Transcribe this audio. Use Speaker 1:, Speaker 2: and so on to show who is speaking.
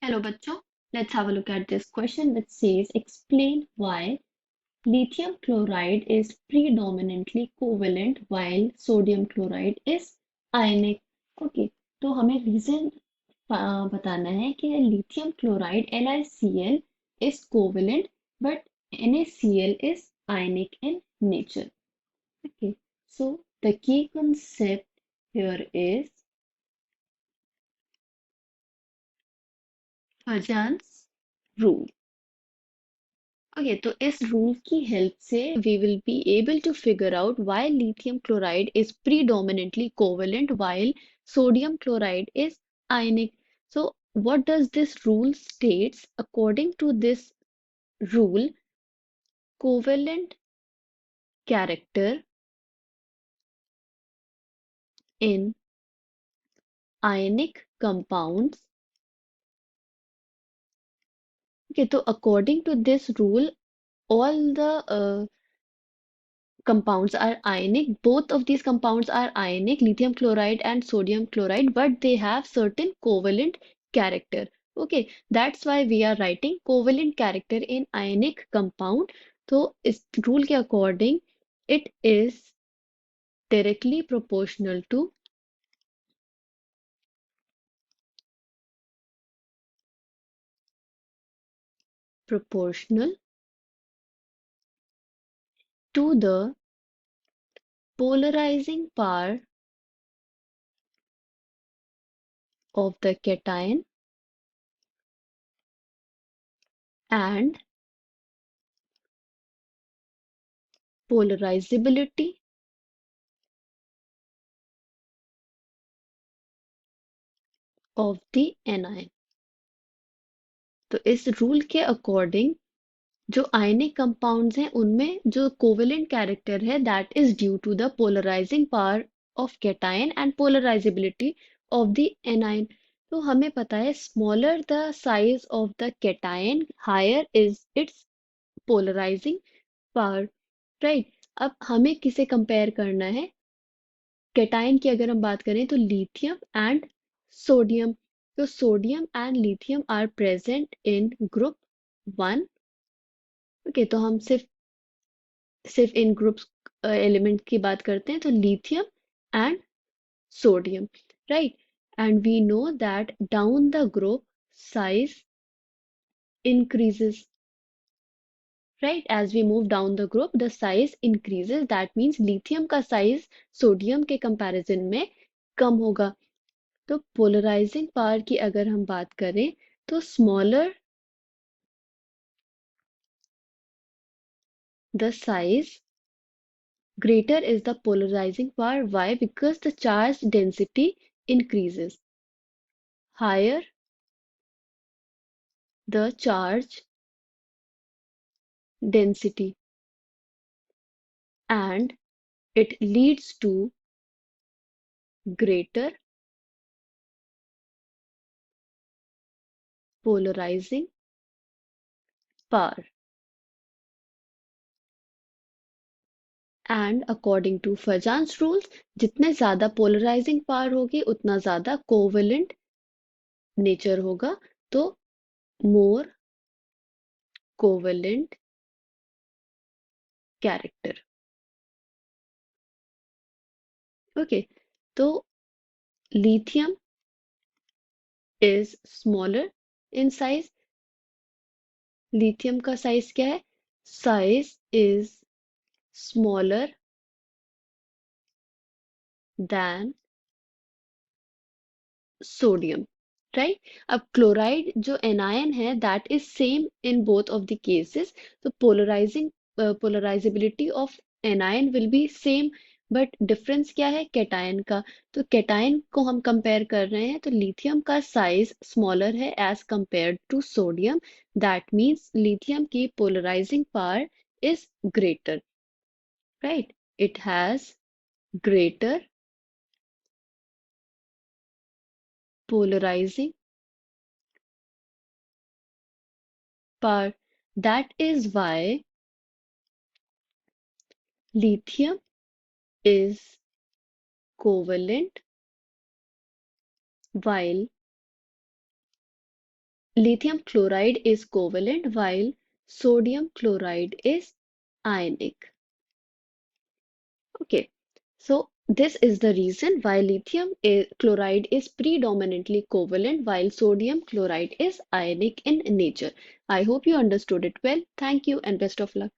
Speaker 1: Hello, bachcho. Let's have a look at this question which says explain why lithium chloride is predominantly covalent while sodium chloride is ionic. Okay, तो हमें reason बताना है कि lithium chloride LiCl is covalent but NaCl is ionic in nature. Okay, so the key concept here is Pajan's rule. Okay, तो इस rule की help से we will be able to figure out why lithium chloride is predominantly covalent while sodium chloride is ionic. So what does this rule states? According to this rule, covalent character in ionic compounds. Okay, so according to this rule, all the compounds are ionic. Both of these compounds are ionic, lithium chloride and sodium chloride, but they have certain covalent character. Okay, that's why we are writing covalent character in ionic compound. So इस rule के according, it is directly proportional to the polarizing power of the cation and polarizability of the anion. तो इस rule के according जो ionic compounds हैं उनमें जो covalent character है that is due to the polarising power of cation and polarisability of the anion. तो हमें पता है smaller the size of the cation higher is its polarising power, right. अब हमें किसे कंपेयर करना है? कैटायन की अगर हम बात करें तो लिथियम एंड सोडियम। तो sodium and lithium are present in group one. Okay, तो हम सिर्फ इन ग्रुप्स एलिमेंट की बात करते हैं तो lithium and sodium, right. And we know that down the group size increases, right? As we move down the group the size increases, that means lithium का size sodium के कंपैरिजन में कम होगा। तो पोलराइजिंग पावर की अगर हम बात करें तो smaller the size greater is the polarizing power. Why? Because the charge density increases. Higher the charge density and it leads to greater polarizing power. And according to Fajan's rules, जितने ज़्यादा polarizing power होगी उतना ज़्यादा covalent nature होगा। तो more covalent character। Okay, तो lithium is smaller in size। Lithium का size क्या है? Size is smaller than sodium, right. अब क्लोराइड जो एनायन है that is same in both of the cases. तो polarizability of anion will be same, but difference क्या है? Cation का। तो कैटायन को हम कंपेयर कर रहे हैं तो लिथियम का साइज स्मॉलर है as compared to sodium, that means lithium की polarizing power is greater, right? It has greater polarizing power. That is why lithium is covalent while lithium chloride is covalent while sodium chloride is ionic. Okay, so this is the reason why chloride is predominantly covalent while sodium chloride is ionic in nature. I hope you understood it well. Thank you and best of luck.